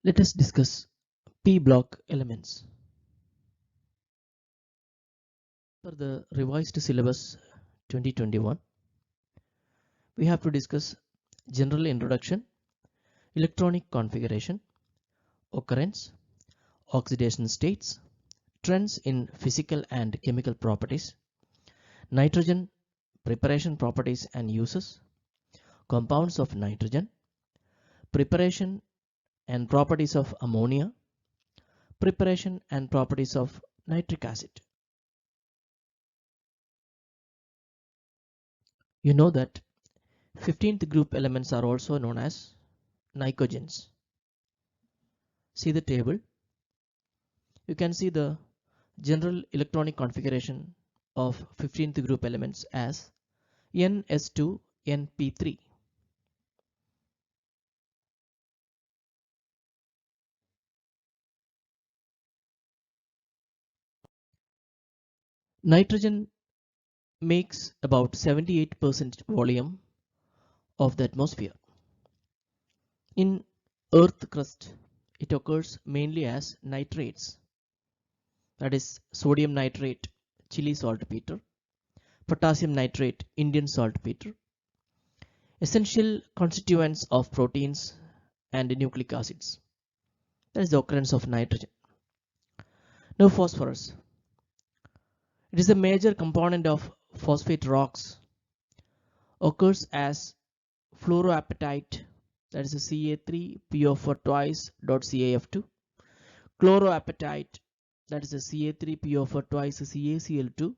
Let us discuss P block elements. For the revised syllabus 2021, we have to discuss general introduction, electronic configuration, occurrence, oxidation states, trends in physical and chemical properties, nitrogen preparation properties and uses, compounds of nitrogen, preparation and properties of ammonia, preparation and properties of nitric acid. You know that 15th group elements are also known as nicogens. See the table. You can see the general electronic configuration of 15th group elements as NS2NP3. Nitrogen makes about 78% volume of the atmosphere. In Earth crust, it occurs mainly as nitrates, that is sodium nitrate, Chile saltpeter, potassium nitrate, Indian saltpeter, essential constituents of proteins and nucleic acids. That is the occurrence of nitrogen. Now phosphorus. It is a major component of phosphate rocks. Occurs as fluoroapatite, that is a Ca3PO4 twice dot CaF2. Chloroapatite, that is a Ca3PO4 twice CaCl2.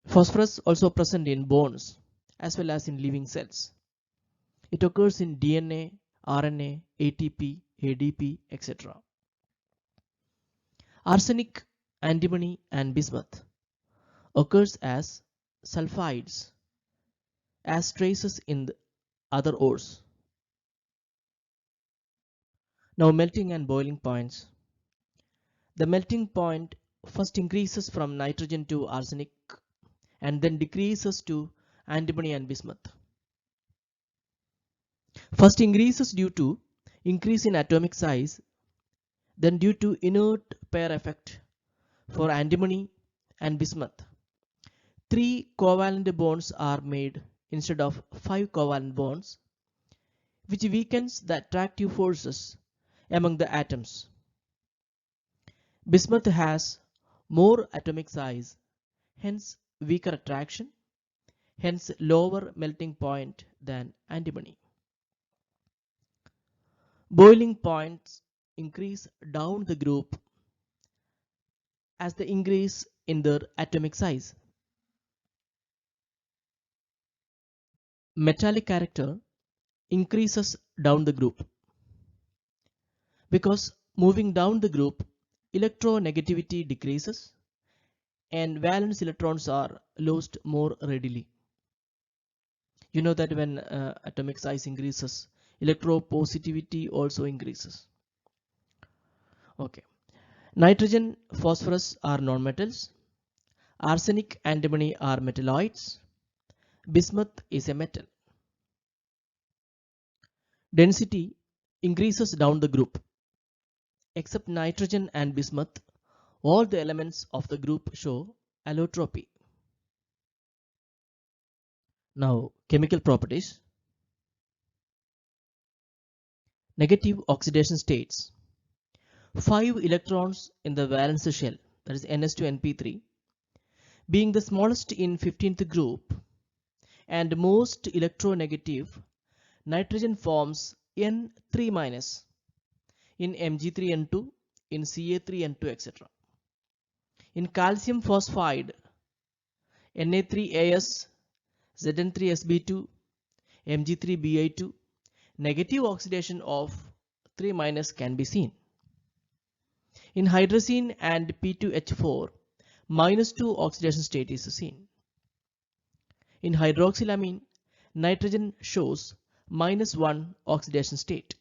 Phosphorus also present in bones as well as in living cells. It occurs in DNA, RNA, ATP, ADP, etc. Arsenic, antimony and bismuth occurs as sulfides as traces in the other ores. Now melting and boiling points. The melting point first increases from nitrogen to arsenic and then decreases to antimony and bismuth. First increases due to increase in atomic size, then due to inert pair effect for antimony and bismuth. 3 covalent bonds are made instead of 5 covalent bonds, which weakens the attractive forces among the atoms. Bismuth has more atomic size, hence weaker attraction, hence lower melting point than antimony. Boiling points increase down the group as the increase in their atomic size. Metallic character increases down the group because moving down the group, electronegativity decreases and valence electrons are lost more readily. You know that when atomic size increases, electropositivity also increases. Okay. Nitrogen, phosphorus are nonmetals. Arsenic, antimony are metalloids. Bismuth is a metal. Density increases down the group. Except nitrogen and bismuth, all the elements of the group show allotropy. Now, chemical properties. Negative oxidation states. 5 electrons in the valence shell, that is Ns2Np3, being the smallest in 15th group and most electronegative, nitrogen forms N3- in Mg3N2, in Ca3N2, etc. In calcium phosphide, Na3As, Zn3Sb2, Mg3Bi2, negative oxidation of 3- can be seen. In hydrazine and P2H4, -2 oxidation state is seen. In hydroxylamine, nitrogen shows -1 oxidation state.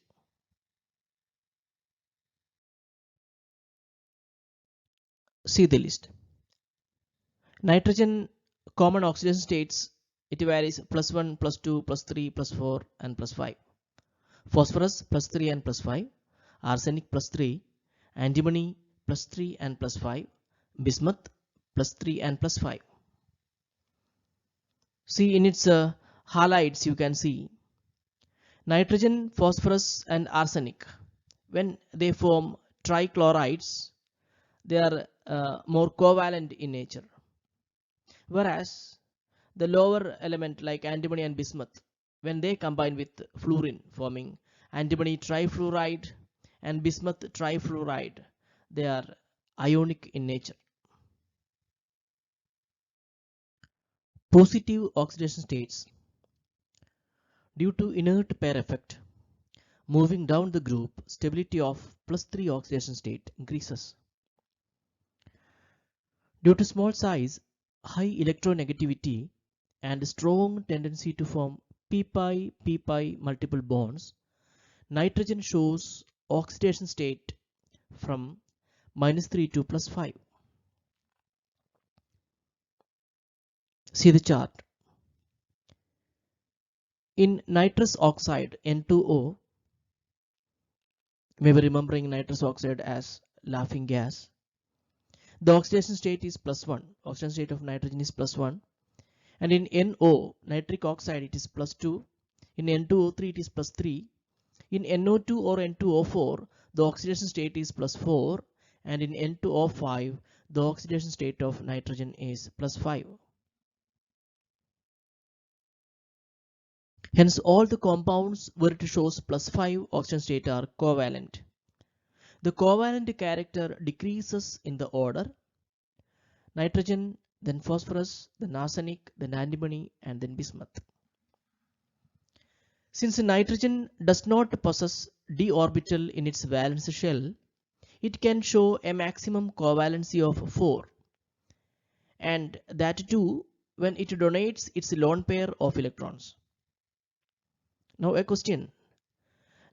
See the list. Nitrogen common oxidation states, it varies +1, +2, +3, +4 and +5. phosphorus plus 3 and plus 5, arsenic plus 3, antimony plus 3 and plus 5, bismuth plus 3 and plus 5. See in its halides you can see nitrogen, phosphorus and arsenic. When they form trichlorides, they are more covalent in nature. Whereas the lower element like antimony and bismuth, when they combine with fluorine forming antimony trifluoride and bismuth trifluoride, they are ionic in nature. Positive oxidation states. Due to inert pair effect, moving down the group, stability of +3 oxidation state increases. Due to small size, high electronegativity, and strong tendency to form p-pi multiple bonds, nitrogen shows oxidation state from -3 to +5. See the chart. In nitrous oxide N2O, we were remembering nitrous oxide as laughing gas. The oxidation state is +1. Oxidation state of nitrogen is +1. And in NO, nitric oxide, it is +2. In N2O3, it is +3. In NO2 or N2O4, the oxidation state is +4. And in N2O5, the oxidation state of nitrogen is +5. Hence, all the compounds where it shows +5 oxidation state are covalent. The covalent character decreases in the order nitrogen, then phosphorus, then arsenic, then antimony, and then bismuth. Since nitrogen does not possess d orbital in its valence shell, it can show a maximum covalency of 4, and that too when it donates its lone pair of electrons. Now a question.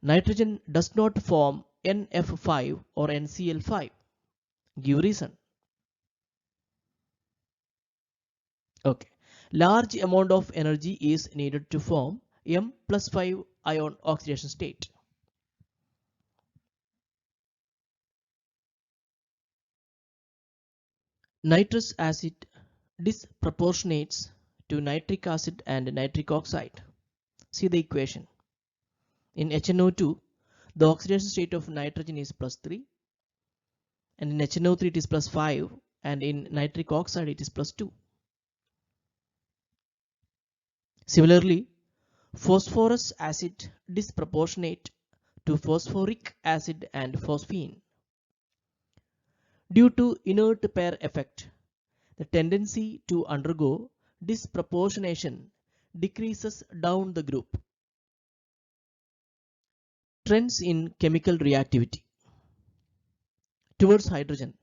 Nitrogen does not form NF5 or NCl5. Give reason. Okay. Large amount of energy is needed to form M+5 ion oxidation state. Nitrous acid disproportionates to nitric acid and nitric oxide. See the equation. In HNO2, the oxidation state of nitrogen is +3, and in HNO3 it is +5, and in nitric oxide it is +2. Similarly, phosphorus acid disproportionate to phosphoric acid and phosphine. Due to inert pair effect, the tendency to undergo disproportionation decreases down the group. Trends in chemical reactivity. Towards hydrogen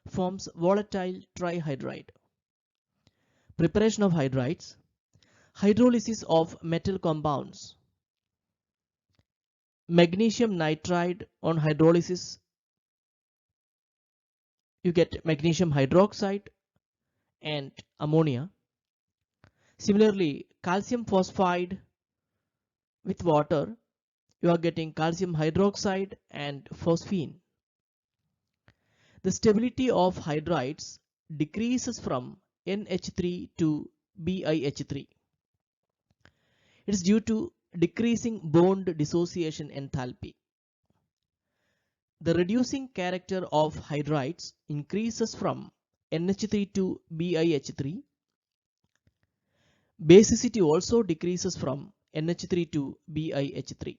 forms volatile trihydride. Preparation of hydrides. Hydrolysis of metal compounds. Magnesium nitride on hydrolysis, you get magnesium hydroxide and ammonia. Similarly, calcium phosphide with water, you are getting calcium hydroxide and phosphine. The stability of hydrides decreases from NH3 to BiH3. It is due to decreasing bond dissociation enthalpy. The reducing character of hydrides increases from NH3 to BiH3. Basicity also decreases from NH3 to BiH3.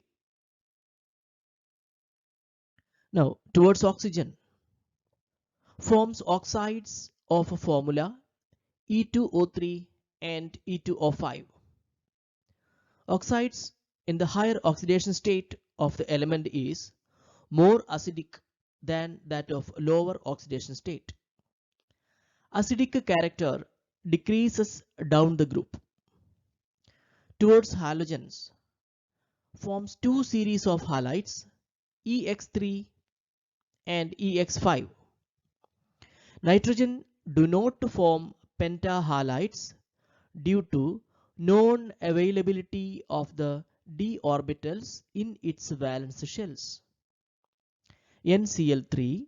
Now, towards oxygen, forms oxides of a formula E2O3 and E2O5. Oxides in the higher oxidation state of the element is more acidic than that of lower oxidation state. Acidic character decreases down the group. Towards halogens, forms two series of halides EX3 and EX5. Nitrogen do not form pentahalides due to non-availability of the d orbitals in its valence shells. NCl3,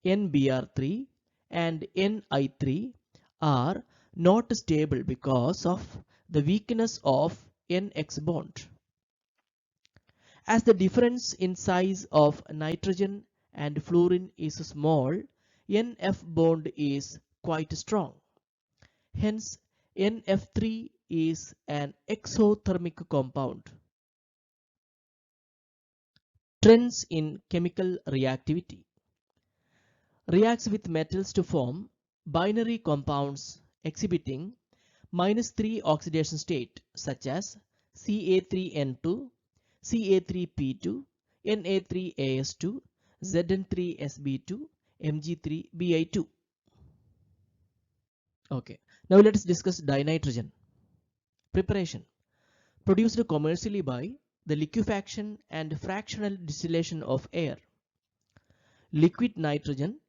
NBr3 and Ni3 are not stable because of the weakness of NX bond. As the difference in size of nitrogen and fluorine is small, NF bond is quite strong. Hence, NF3 is an exothermic compound. Trends in chemical reactivity. Reacts with metals to form binary compounds exhibiting -3 oxidation state such as Ca3N2, Ca3P2, Na3As2, Zn3Sb2, Mg3Bi2. Okay, now let us discuss dinitrogen. Preparation. Produced commercially by the liquefaction and fractional distillation of air. Liquid nitrogen,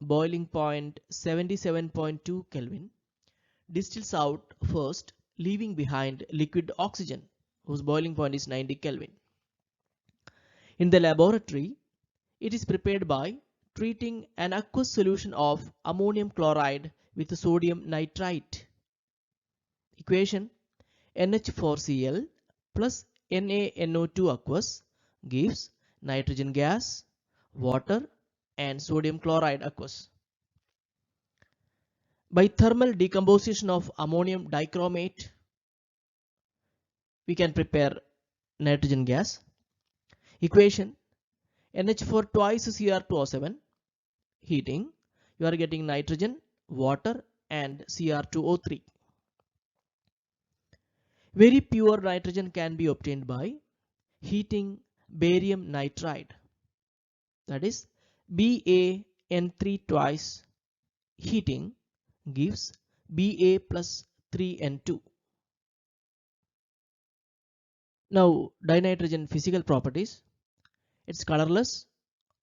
boiling point 77.2 Kelvin, distills out first, leaving behind liquid oxygen, whose boiling point is 90 Kelvin. In the laboratory, it is prepared by treating an aqueous solution of ammonium chloride with sodium nitrite. Equation: NH4Cl plus NaNO2 aqueous gives nitrogen gas, water and sodium chloride aqueous. By thermal decomposition of ammonium dichromate, we can prepare nitrogen gas. Equation: NH4 twice Cr2O7. Heating, you are getting nitrogen, water and Cr2O3. Very pure nitrogen can be obtained by heating barium nitride, that is BaN3 twice. Heating gives Ba plus 3N2. Now dinitrogen physical properties. It's colorless,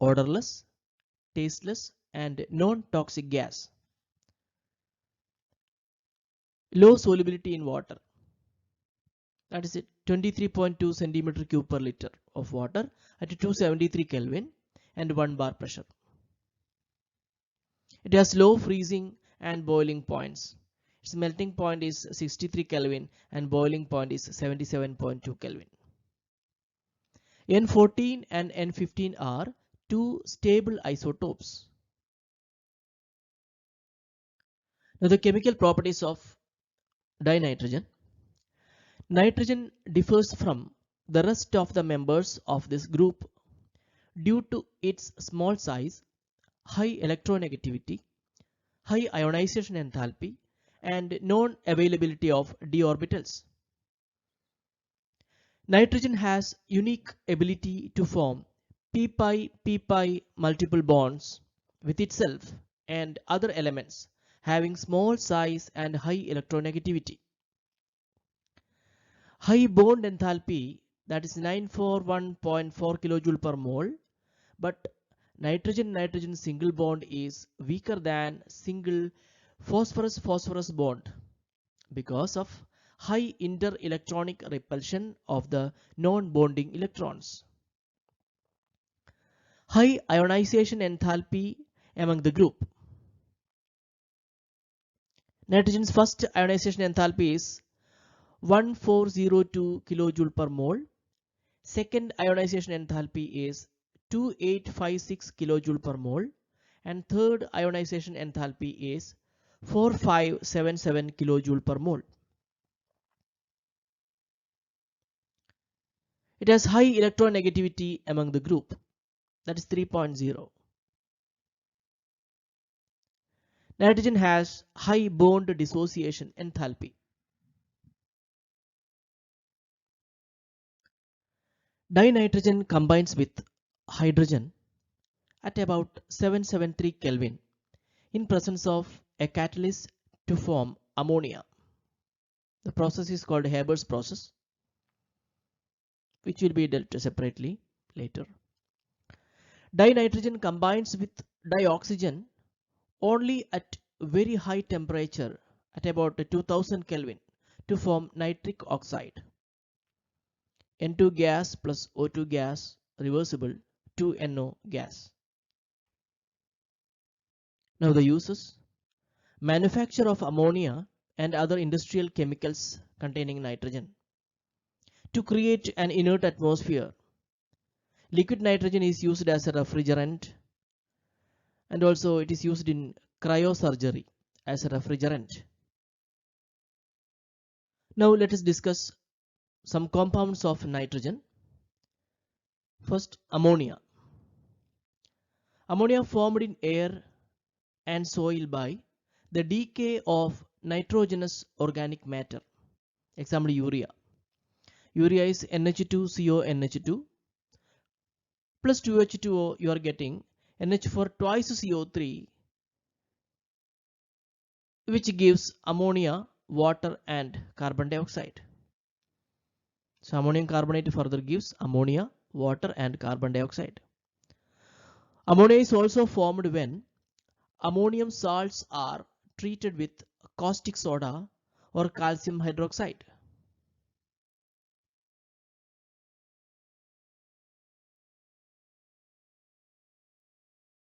odorless, tasteless and non-toxic gas. Low solubility in water, that is 23.2 centimeter cube per liter of water at 273 Kelvin and 1 bar pressure. It has low freezing and boiling points. Its melting point is 63 Kelvin and boiling point is 77.2 Kelvin. N14 and N15 are two stable isotopes. Now the chemical properties of dinitrogen. Nitrogen differs from the rest of the members of this group due to its small size, high electronegativity, high ionization enthalpy, and non-availability of d orbitals. Nitrogen has unique ability to form p-pi multiple bonds with itself and other elements having small size and high electronegativity. High bond enthalpy, that is 941.4 kJ per mole, but nitrogen-nitrogen single bond is weaker than single phosphorus-phosphorus bond because of high inter-electronic repulsion of the non-bonding electrons. High ionization enthalpy among the group. Nitrogen's first ionization enthalpy is 1402 kJ per mole. Second ionization enthalpy is 2856 kJ per mole. And third ionization enthalpy is 4577 kJ per mole. It has high electronegativity among the group, that is 3.0. Nitrogen has high bond dissociation enthalpy. Dinitrogen combines with hydrogen at about 773 Kelvin in presence of a catalyst to form ammonia. The process is called Haber's process, which will be dealt separately later. Dinitrogen combines with dioxygen only at very high temperature at about 2000 Kelvin to form nitric oxide. N2 gas plus O2 gas reversible to NO gas. Now the uses: manufacture of ammonia and other industrial chemicals containing nitrogen. To create an inert atmosphere, liquid nitrogen is used as a refrigerant, and also it is used in cryosurgery as a refrigerant. Now let us discuss some compounds of nitrogen. First, ammonia. Ammonia formed in air and soil by the decay of nitrogenous organic matter. Example, urea. Urea is NH2CONH2 plus 2H2O. You are getting NH4 twice CO3, which gives ammonia, water and carbon dioxide. So ammonium carbonate further gives ammonia, water and carbon dioxide. Ammonia is also formed when ammonium salts are treated with caustic soda or calcium hydroxide.